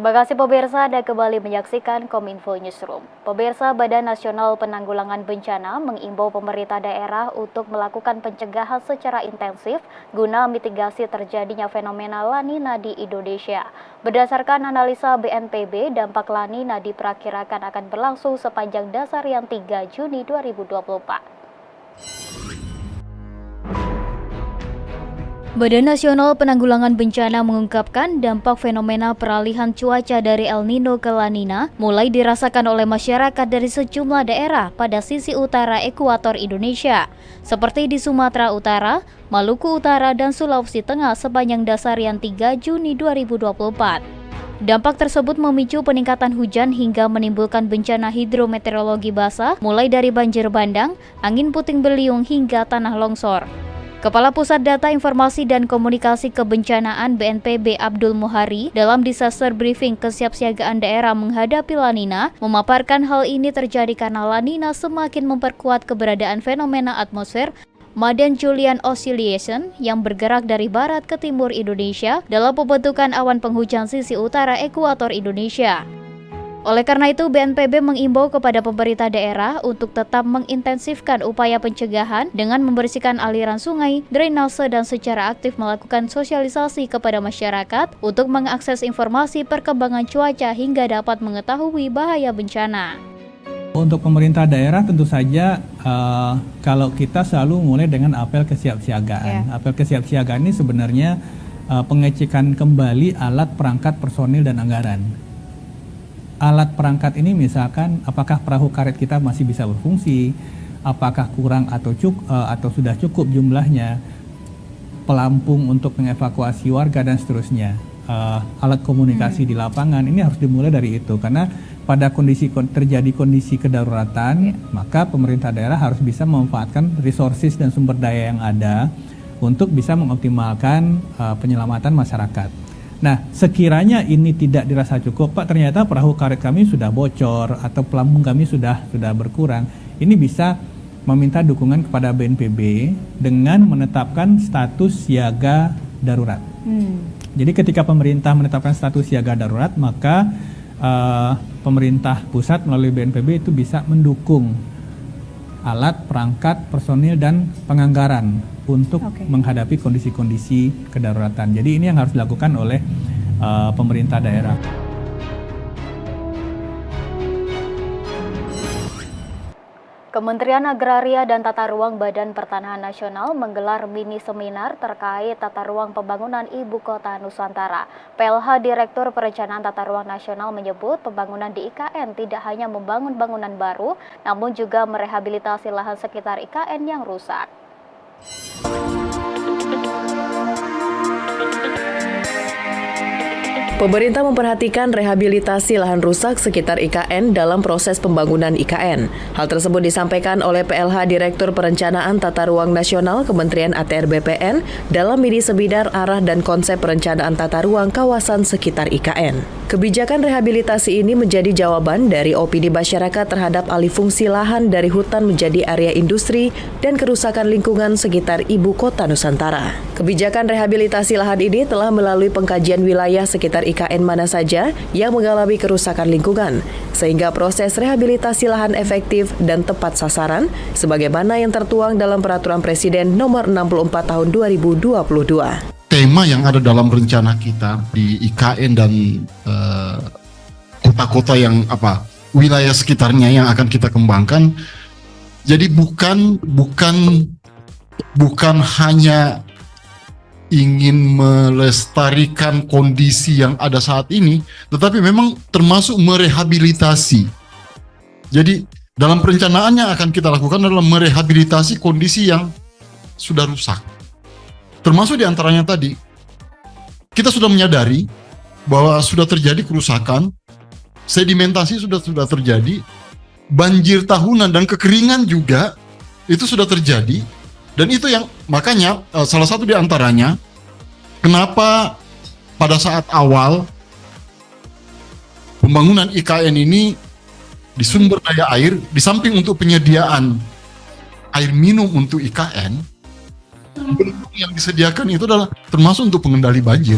Terima kasih pemirsa, Anda kembali menyaksikan Kominfo Newsroom. Pemirsa, Badan Nasional Penanggulangan Bencana mengimbau pemerintah daerah untuk melakukan pencegahan secara intensif guna mitigasi terjadinya fenomena La Nina di Indonesia. Berdasarkan analisa BNPB, dampak La Nina diperkirakan akan berlangsung sepanjang dasarian 3 Juni 2024. Badan Nasional Penanggulangan Bencana mengungkapkan dampak fenomena peralihan cuaca dari El Nino ke La Nina mulai dirasakan oleh masyarakat dari sejumlah daerah pada sisi utara ekuator Indonesia, seperti di Sumatera Utara, Maluku Utara, dan Sulawesi Tengah sepanjang dasarian 3 Juni 2024. Dampak tersebut memicu peningkatan hujan hingga menimbulkan bencana hidrometeorologi basah, mulai dari banjir bandang, angin puting beliung, hingga tanah longsor. Kepala Pusat Data Informasi dan Komunikasi Kebencanaan BNPB Abdul Muhari dalam disaster briefing kesiapsiagaan daerah menghadapi La Nina memaparkan hal ini terjadi karena La Nina semakin memperkuat keberadaan fenomena atmosfer Madden-Julian Oscillation yang bergerak dari barat ke timur Indonesia dalam pembentukan awan penghujan sisi utara ekuator Indonesia. Oleh karena itu, BNPB mengimbau kepada pemerintah daerah untuk tetap mengintensifkan upaya pencegahan dengan membersihkan aliran sungai, drainase, dan secara aktif melakukan sosialisasi kepada masyarakat untuk mengakses informasi perkembangan cuaca hingga dapat mengetahui bahaya bencana. Untuk pemerintah daerah tentu saja kalau kita selalu mulai dengan apel kesiapsiagaan. Apel kesiapsiagaan ini sebenarnya pengecekan kembali alat perangkat personil dan anggaran. Alat perangkat ini misalkan apakah perahu karet kita masih bisa berfungsi, apakah kurang atau sudah cukup jumlahnya, pelampung untuk mengevakuasi warga dan seterusnya, alat komunikasi di lapangan, ini harus dimulai dari itu karena pada terjadi kondisi kedaruratan, maka pemerintah daerah harus bisa memanfaatkan resources dan sumber daya yang ada untuk bisa mengoptimalkan penyelamatan masyarakat. Nah, sekiranya ini tidak dirasa cukup, Pak, ternyata perahu karet kami sudah bocor atau pelampung kami sudah berkurang. Ini bisa meminta dukungan kepada BNPB dengan menetapkan status siaga darurat. Jadi ketika pemerintah menetapkan status siaga darurat, maka pemerintah pusat melalui BNPB itu bisa mendukung alat, perangkat, personil, dan penganggaran untuk menghadapi kondisi-kondisi kedaruratan. Jadi ini yang harus dilakukan oleh pemerintah daerah. Kementerian Agraria dan Tata Ruang Badan Pertanahan Nasional menggelar mini seminar terkait tata ruang pembangunan Ibu Kota Nusantara. PLH Direktur Perencanaan Tata Ruang Nasional menyebut pembangunan di IKN tidak hanya membangun bangunan baru, namun juga merehabilitasi lahan sekitar IKN yang rusak. Pemerintah memperhatikan rehabilitasi lahan rusak sekitar IKN dalam proses pembangunan IKN. Hal tersebut disampaikan oleh PLH Direktur Perencanaan Tata Ruang Nasional Kementerian ATR BPN dalam mini seminar arah dan konsep perencanaan tata ruang kawasan sekitar IKN. Kebijakan rehabilitasi ini menjadi jawaban dari opini masyarakat terhadap alih fungsi lahan dari hutan menjadi area industri dan kerusakan lingkungan sekitar Ibu Kota Nusantara. Kebijakan rehabilitasi lahan ini telah melalui pengkajian wilayah sekitar IKN mana saja yang mengalami kerusakan lingkungan, sehingga proses rehabilitasi lahan efektif dan tepat sasaran, sebagaimana yang tertuang dalam Peraturan Presiden Nomor 64 Tahun 2022. Tema yang ada dalam rencana kita di IKN dan kota-kota yang wilayah sekitarnya yang akan kita kembangkan. Jadi bukan hanya ingin melestarikan kondisi yang ada saat ini, tetapi memang termasuk merehabilitasi. Jadi dalam perencanaannya akan kita lakukan adalah merehabilitasi kondisi yang sudah rusak. Termasuk diantaranya tadi, kita sudah menyadari bahwa sudah terjadi kerusakan, sedimentasi sudah terjadi, banjir tahunan dan kekeringan juga itu sudah terjadi, dan itu yang makanya salah satu diantaranya kenapa pada saat awal pembangunan IKN ini di sumber daya air, di samping untuk penyediaan air minum untuk IKN, bendung yang disediakan itu adalah termasuk untuk pengendali banjir.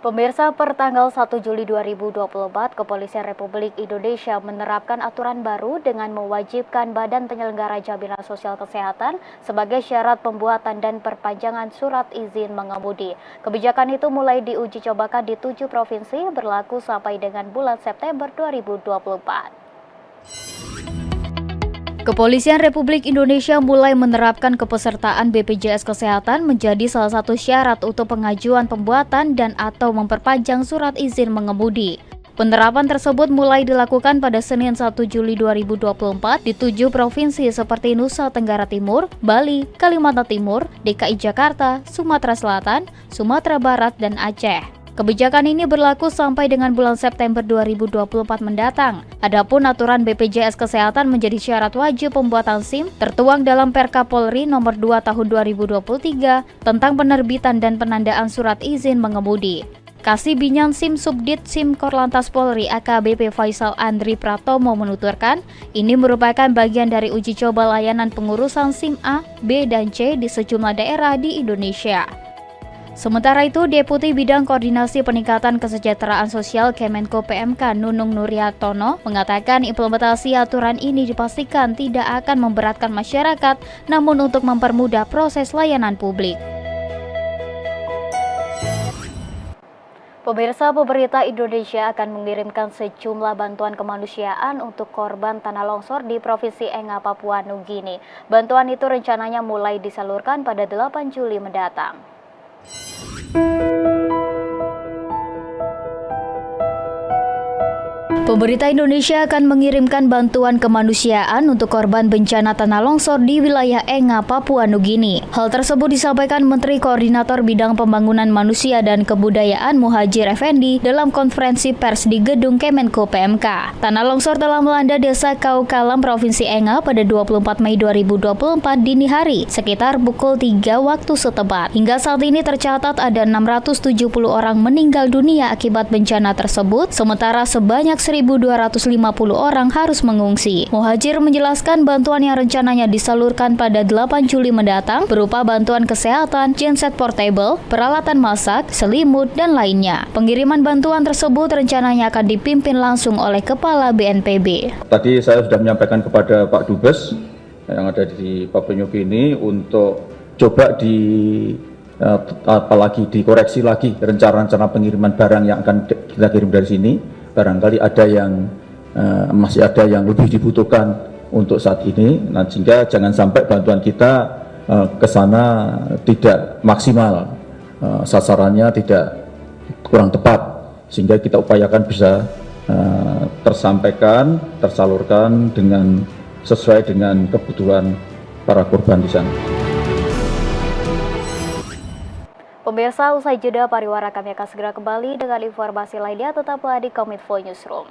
Pemirsa, per tanggal 1 Juli 2024, Kepolisian Republik Indonesia menerapkan aturan baru dengan mewajibkan Badan Penyelenggara Jaminan Sosial Kesehatan sebagai syarat pembuatan dan perpanjangan surat izin mengemudi. Kebijakan itu mulai diuji cobakan di 7 provinsi, berlaku sampai dengan bulan September 2024. Kepolisian Republik Indonesia mulai menerapkan kepesertaan BPJS Kesehatan menjadi salah satu syarat untuk pengajuan pembuatan dan atau memperpanjang surat izin mengemudi. Penerapan tersebut mulai dilakukan pada Senin 1 Juli 2024 di 7 provinsi seperti Nusa Tenggara Timur, Bali, Kalimantan Timur, DKI Jakarta, Sumatera Selatan, Sumatera Barat, dan Aceh. Kebijakan ini berlaku sampai dengan bulan September 2024 mendatang. Adapun aturan BPJS Kesehatan menjadi syarat wajib pembuatan SIM tertuang dalam Perka Polri nomor 2 tahun 2023 tentang penerbitan dan penandaan surat izin mengemudi. Kasih Binyan SIM Subdit SIM Korlantas Polri AKBP Faisal Andri Pratomo menuturkan, ini merupakan bagian dari uji coba layanan pengurusan SIM A, B, dan C di sejumlah daerah di Indonesia. Sementara itu, Deputi Bidang Koordinasi Peningkatan Kesejahteraan Sosial Kemenko PMK Nunung Nuryatono mengatakan implementasi aturan ini dipastikan tidak akan memberatkan masyarakat, namun untuk mempermudah proses layanan publik. Pemirsa, pemerintah Indonesia akan mengirimkan sejumlah bantuan kemanusiaan untuk korban tanah longsor di Provinsi Enga, Papua Nugini. Bantuan itu rencananya mulai disalurkan pada 8 Juli mendatang. Pemerintah Indonesia akan mengirimkan bantuan kemanusiaan untuk korban bencana tanah longsor di wilayah Enga, Papua Nugini. Hal tersebut disampaikan Menteri Koordinator Bidang Pembangunan Manusia dan Kebudayaan Muhadjir Effendi dalam konferensi pers di Gedung Kemenko PMK. Tanah longsor telah melanda desa Kaukalam, Provinsi Enga pada 24 Mei 2024 dini hari, sekitar pukul 3 waktu setempat. Hingga saat ini tercatat ada 670 orang meninggal dunia akibat bencana tersebut, sementara sebanyak 1.250 orang harus mengungsi. Muhadjir menjelaskan bantuan yang rencananya disalurkan pada 8 Juli mendatang berupa bantuan kesehatan, genset portable, peralatan masak, selimut, dan lainnya. Pengiriman bantuan tersebut rencananya akan dipimpin langsung oleh Kepala BNPB. Tadi saya sudah menyampaikan kepada Pak Dubes yang ada di Papua Nugini untuk coba apalagi dikoreksi lagi rencana pengiriman barang yang akan kita kirim dari sini. Barangkali ada yang masih ada yang lebih dibutuhkan untuk saat ini, nah, sehingga jangan sampai bantuan kita ke sana tidak maksimal, sasarannya tidak kurang tepat, sehingga kita upayakan bisa tersalurkan dengan sesuai dengan kebutuhan para korban di sana. Pemirsa, usai jeda pariwara kami akan segera kembali dengan informasi lainnya, tetaplah di Kominfo Newsroom.